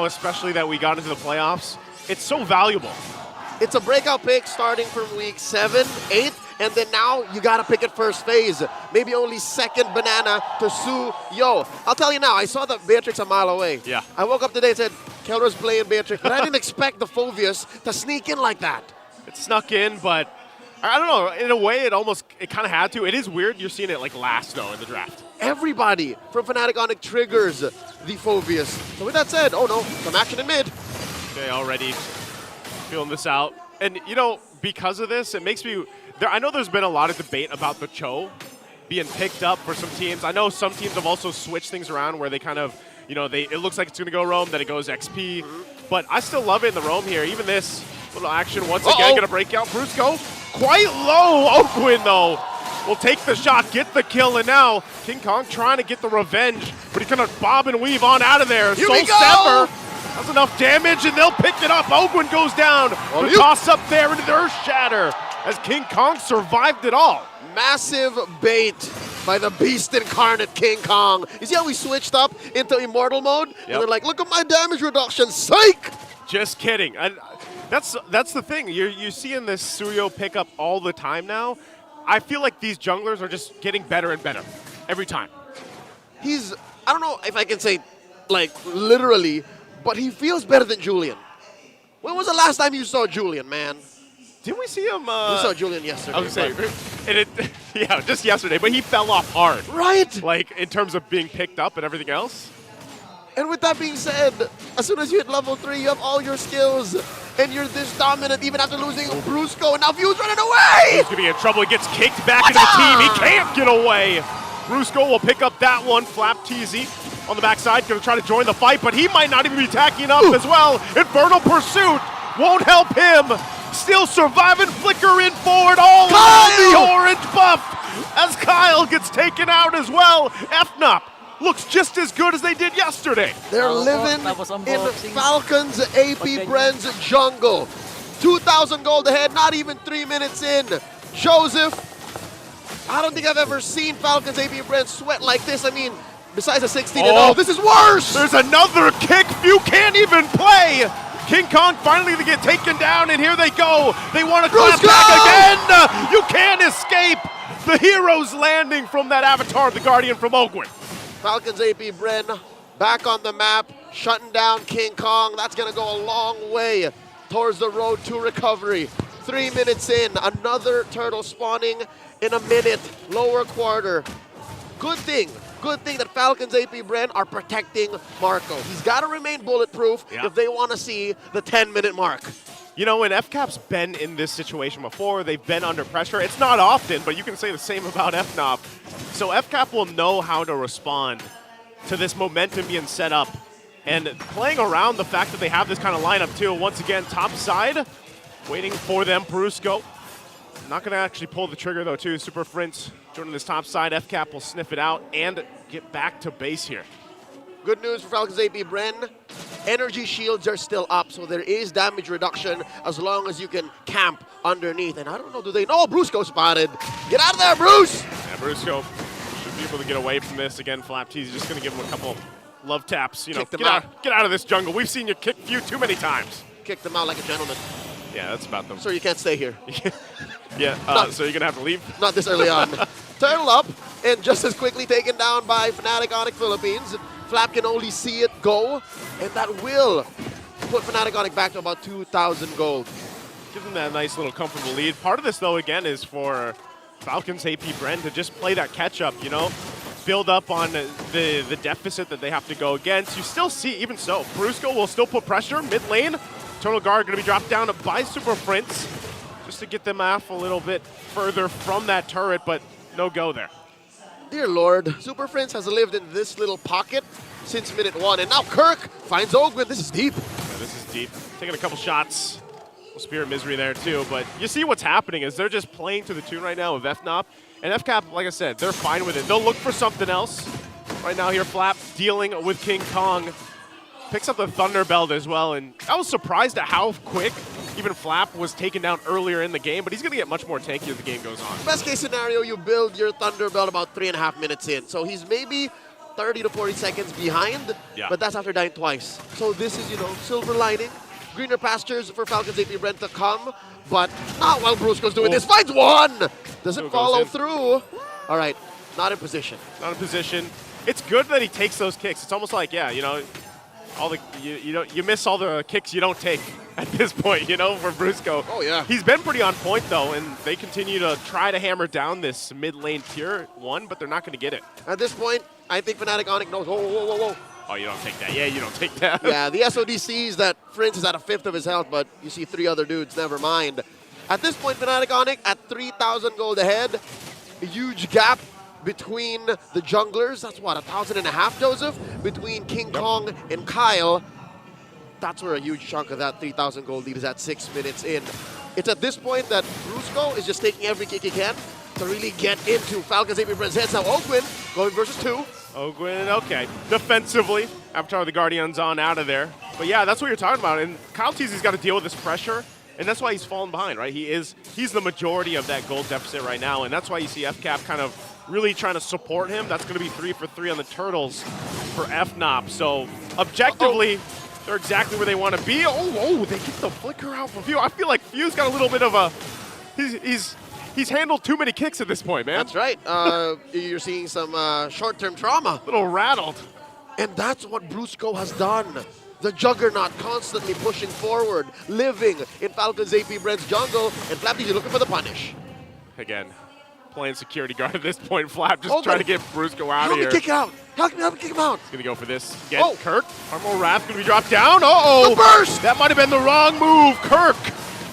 especially that we got into the playoffs, it's so valuable. It's a breakout pick starting from week 7, 8, and then now you gotta pick it first phase. Maybe only second banana to Su. Yo, I'll tell you now, I saw the Beatrix a mile away. Yeah. I woke up today and said, Keller's playing Beatrix, but I didn't expect the Phobius to sneak in like that. It snuck in, but I don't know, in a way it kind of had to. It is weird you're seeing it like last though in the draft. Everybody from Fnatic Onic triggers the Phobius. So with that said, oh no, some action in mid. Okay, already feeling this out. And you know, because of this, it makes me, I know there's been a lot of debate about the Cho being picked up for some teams. I know some teams have also switched things around where they kind of, you know, it looks like it's going to go roam, then it goes XP. But I still love it in the roam here. Even this little action, once again, going to break out. Brusco, quite low. Oakwin, though, will take the shot, get the kill, and now King Kong trying to get the revenge, but he's going to bob and weave on out of there. Here Soul we go! Sever. That's enough damage, and they'll pick it up. Oakwin goes down. The toss up there into the Earth Shatter as King Kong survived it all. Massive bait by the beast incarnate King Kong. You see how we switched up into immortal mode? Yep. And they're like, look at my damage reduction, psych! Just kidding. And that's the thing. You're seeing this Suyo pick up all the time now. I feel like these junglers are just getting better and better every time. I don't know if I can say, like, literally, but he feels better than Julian. When was the last time you saw Julian, man? Didn't we see him? We saw Julian yesterday. I was saying, yeah, just yesterday, but he fell off hard. Right. Like, in terms of being picked up and everything else. And with that being said, as soon as you hit level 3, you have all your skills, and you're this dominant even after losing Brusco, and now View's running away! He's gonna be in trouble. He gets kicked back into the team. He can't get away. Brusco will pick up that one. Flap TZ on the backside, gonna try to join the fight, but he might not even be tacking up as well. Infernal Pursuit won't help him. Still surviving, flickering forward all around the orange buff as Kyle gets taken out as well. Fnop looks just as good as they did yesterday. They're living in Falcons AP Bren's jungle. 2,000 gold ahead, not even 3 minutes in. Joseph, I don't think I've ever seen Falcons AP Bren sweat like this. I mean, besides a 16-0, this is worse! There's another kick. Few can't even play. King Kong finally to get taken down, and here they go. They want to clap back again. You can't escape the hero's landing from that avatar of the Guardian from Oakwood. Falcons AP Bren back on the map, shutting down King Kong. That's going to go a long way towards the road to recovery. 3 minutes in, another turtle spawning in a minute, lower quarter. Good thing that Falcons AP Bren are protecting Marco. He's got to remain bulletproof if they want to see the 10-minute mark. You know, when Fcap's been in this situation before, they've been under pressure. It's not often, but you can say the same about Fnop. So Fcap will know how to respond to this momentum being set up. And playing around the fact that they have this kind of lineup too. Once again, top side, waiting for them, Brusco. Not going to actually pull the trigger though too. Super Frince joining this top side. Fcap will sniff it out and get back to base here. Good news for Falcons AP Bren. Energy shields are still up, so there is damage reduction as long as you can camp underneath. And I don't know, do they know? Brusco spotted. Get out of there, Bruce! Yeah, Brusco should be able to get away from this. Again, Flap T's just going to give him a couple love taps. You know, get out of this jungle. We've seen you kick Few too many times. Kick them out like a gentleman. Yeah, that's about them. Sir, you can't stay here. Yeah, so you're going to have to leave? Not this early on. Turtle up, and just as quickly taken down by Fnatic Onic Philippines. Flap can only see it go, and that will put Fnatic Onic back to about 2,000 gold. Give them that nice little comfortable lead. Part of this, though, again, is for Falcons AP Bren to just play that catch-up, you know? Build up on the deficit that they have to go against. You still see, even so, Brusco will still put pressure mid lane. Eternal Guard going to be dropped down by Super Prince just to get them off a little bit further from that turret, but no go there. Dear Lord, Super Prince has lived in this little pocket since minute 1, and now Kirk finds Ogwin. This is deep. Yeah, this is deep. Taking a couple shots. Spirit Misery there too, but you see what's happening is they're just playing to the tune right now of Fnop. And Fcap, like I said, they're fine with it. They'll look for something else. Right now here, Flap dealing with King Kong. Picks up the Thunder Belt as well, and I was surprised at how quick even Flap was taken down earlier in the game, but he's going to get much more tanky as the game goes on. Best case scenario, you build your Thunder Belt about 3.5 minutes in. So he's maybe 30 to 40 seconds behind, but that's after dying twice. So this is, silver lining. Greener pastures for Falcons AP Brent to come, but not while Brusco's doing this. Finds one! Doesn't follow through. All right, not in position. Not in position. It's good that he takes those kicks. It's almost like, you miss all the kicks you don't take at this point, for Brusco. Oh, yeah. He's been pretty on point, though, and they continue to try to hammer down this mid-lane tier 1, but they're not going to get it. At this point, I think Fnatic Onyx knows, whoa. Oh, you don't take that. Yeah, you don't take that. Yeah, the SOD sees that Prince is at a fifth of his health, but you see 3 other dudes, never mind. At this point, Fnatic Onyx at 3,000 gold ahead. A huge gap between the junglers. That's what, 1,500, Joseph? Between King Kong and Kyle. That's where a huge chunk of that 3,000 gold lead is at 6 minutes in. It's at this point that Brusco is just taking every kick he can to really get into Falcons AP Brent's heads. Now Ogwin going versus 2. Ogwin, okay. Defensively, Avatar of the Guardian's on out of there. But yeah, that's what you're talking about. And Kyle Teasy's got to deal with this pressure. And that's why he's fallen behind, right? He's the majority of that gold deficit right now. And that's why you see Fcap kind of really trying to support him. That's going to be 3 for 3 on the Turtles for Fnop. So objectively, they're exactly where they want to be. Oh, they get the flicker out from Few. I feel like Few's got a little bit of a, he's handled too many kicks at this point, man. That's right. You're seeing some short-term trauma. A little rattled. And that's what Brusco has done. The Juggernaut constantly pushing forward, living in Falcons AP Brent's jungle, and Fnop is looking for the punish. Again, playing security guard at this point. Flap just trying to get Brusco out of here. Help me kick out. Help me kick him out. He's going to go for this. Get Kirk. Armor Wrath going to be dropped down. The burst! That might have been the wrong move. Kirk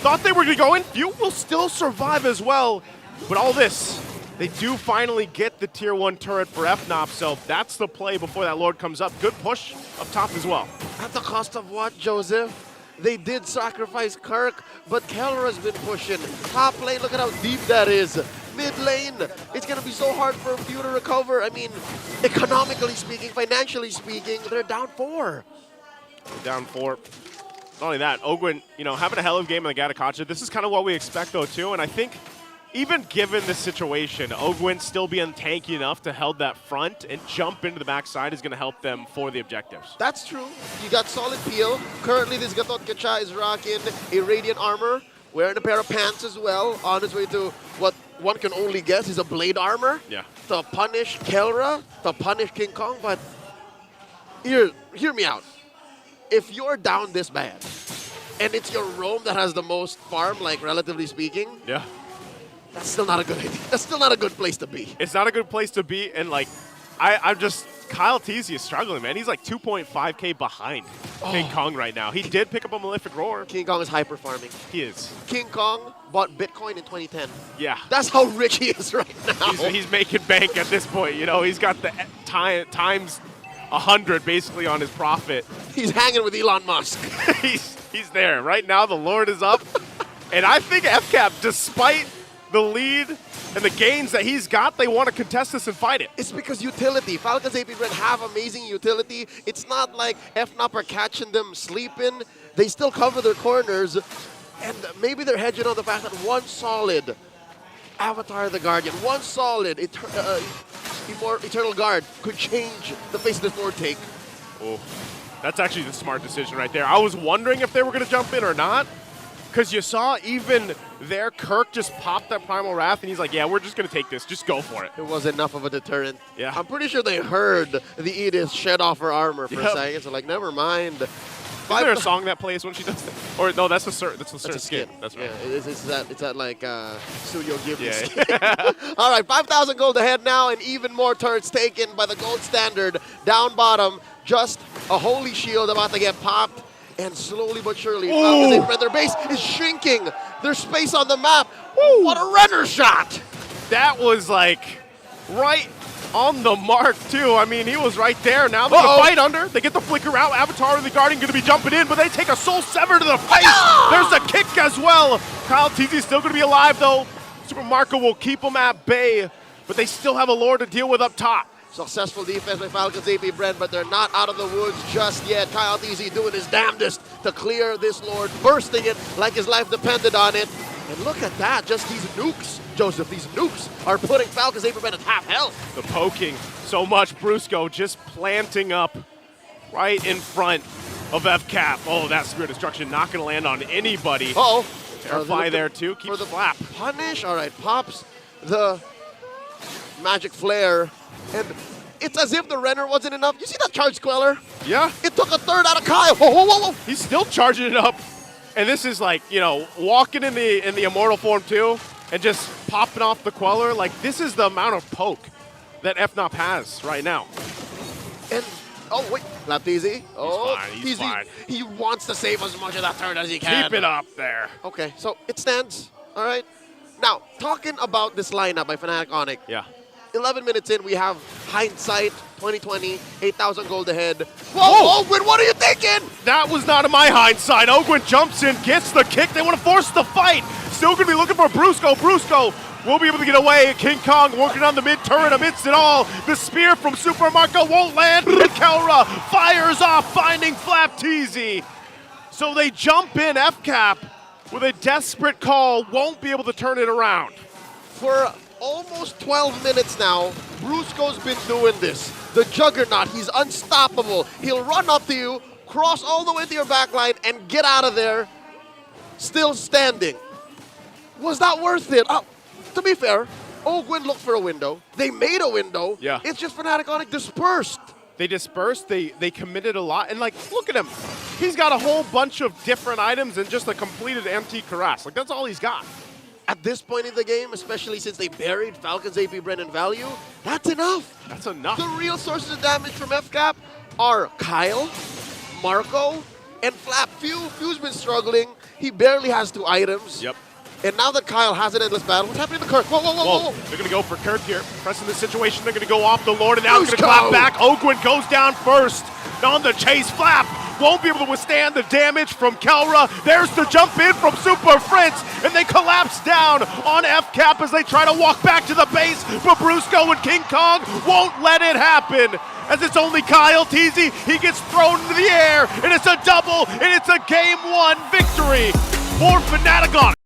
thought they were going to go in. Few will still survive as well. But all this, they do finally get the tier 1 turret for Fnop, so that's the play before that Lord comes up. Good push up top as well. At the cost of what, Joseph? They did sacrifice Kirk, but Kelra's been pushing. Top lane, look at how deep that is. Mid lane, it's going to be so hard for Few to recover. I mean, economically speaking, financially speaking, they're down 4. Down 4. Not only that, Ogwin, having a hell of a game in the Gatakacha. This is kind of what we expect, though, too, and I think even given the situation, Ogwin still being tanky enough to hold that front and jump into the backside is going to help them for the objectives. That's true. You got solid peel. Currently, this Gatot Kacha is rocking a Radiant armor, wearing a pair of pants as well, on his way to what one can only guess is a blade armor. Yeah. To punish Kelra, to punish King Kong, but hear me out. If you're down this bad, and it's your roam that has the most farm, like relatively speaking, yeah, that's still not a good idea. That's still not a good place to be. It's not a good place to be, and Kyle Teasy is struggling, man. He's like 2.5K behind King Kong right now. He did pick up a Malefic Roar. King Kong is hyper farming. He is. King Kong bought Bitcoin in 2010. Yeah. That's how rich he is right now. He's making bank at this point. He's got the times 100 basically on his profit. He's hanging with Elon Musk. he's there. Right now, the Lord is up. And I think Fcap, despite the lead and the gains that he's got, they want to contest this and fight it. It's because utility. Falcons AP Brent have amazing utility. It's not like Fnop are catching them sleeping. They still cover their corners. And maybe they're hedging on the fact that one solid Avatar of the Guardian, one solid Eternal Guard could change the face of this Lord take. Oh, that's actually the smart decision right there. I was wondering if they were going to jump in or not, because you saw even there, Kirk just popped that Primal Wrath, and he's like, yeah, we're just going to take this. Just go for it. It was enough of a deterrent. Yeah. I'm pretty sure they heard the Edith shed off her armor for a second, so like, never mind. Is there a song that plays when she does that? Or no, that's a certain skin. That's right. Yeah, it's that like Studio Ghibli skin. All right, 5,000 gold ahead now, and even more turrets taken by the gold standard. Down bottom, just a holy shield about to get popped, and slowly but surely, their base is shrinking. There's space on the map. Woo, what a runner shot! That was like right on the mark, too. I mean, he was right there. Now they're going to fight under. They get the flicker out. Avatar and the Guardian going to be jumping in, but they take a Soul Sever to the face. There's a kick as well. Kyle Teasy's still going to be alive, though. Super Marco will keep him at bay, but they still have a Lord to deal with up top. Successful defense by Falcons AP Brent, but they're not out of the woods just yet. Kyle Teasy doing his damnedest to clear this Lord, bursting it like his life depended on it. And look at that, just these nukes, Joseph, these nukes are putting Falcons AP Brand at half health. The poking so much. Brusco just planting up right in front of Fcap. Oh, that Spear Destruction not going to land on anybody. Uh-oh. Terrify there too. Keeps the flap. Punish. All right, pops the Magic Flare. And it's as if the Renner wasn't enough. You see that charge queller? Yeah. It took a third out of Kyle. Whoa, whoa, whoa, whoa. He's still charging it up. And this is like, you know, walking in the Immortal form too and just popping off the queller. Like, this is the amount of poke that Fnop has right now. And, oh, wait, not easy. Oh, He's fine. He wants to save as much of that turn as he can. Keep it up there. Okay, so it stands. All right. Now, talking about this lineup by Fnatic Onyx. Yeah. 11 minutes in, we have hindsight, 2020, 8,000 gold ahead. Whoa, Ogwin, what are you thinking? That was not in my hindsight. Ogwin jumps in, gets the kick. They want to force the fight. Still going to be looking for Brusco. Brusco will be able to get away. King Kong working on the mid turret amidst it all. The spear from Super Marco won't land. And Kelra fires off, finding Flap Teasy. So they jump in. Fcap with a desperate call won't be able to turn it around. For almost 12 minutes now, Brusco's been doing this. The Juggernaut, he's unstoppable. He'll run up to you, cross all the way to your backline, and get out of there, still standing. Was that worth it? To be fair, Ogwin looked for a window. They made a window. Yeah. It's just Fnatic Onyx dispersed. They dispersed, they committed a lot, and like, look at him. He's got a whole bunch of different items and just a completed empty Karas. Like, that's all he's got. At this point in the game, especially since they buried Falcons AP Brand in value, that's enough. That's enough. The real sources of damage from Fcap are Kyle, Marco, and Flap. Few's been struggling. He barely has 2 items. Yep. And now that Kyle has an endless battle, what's happening to Kirk? Whoa, whoa, whoa, whoa. They're going to go for Kirk here. Pressing the situation, they're going to go off the Lord, and now it's Let's going to clap go. back. Ogwin goes down first. On the chase, Flap won't be able to withstand the damage from Kelra. There's the jump in from Super Fritz, and they collapse down on Fcap as they try to walk back to the base, but Brusco and King Kong won't let it happen. As it's only Kyle Teasy, he gets thrown into the air, and it's a double, and it's a game 1 victory for Fnatic Onyx.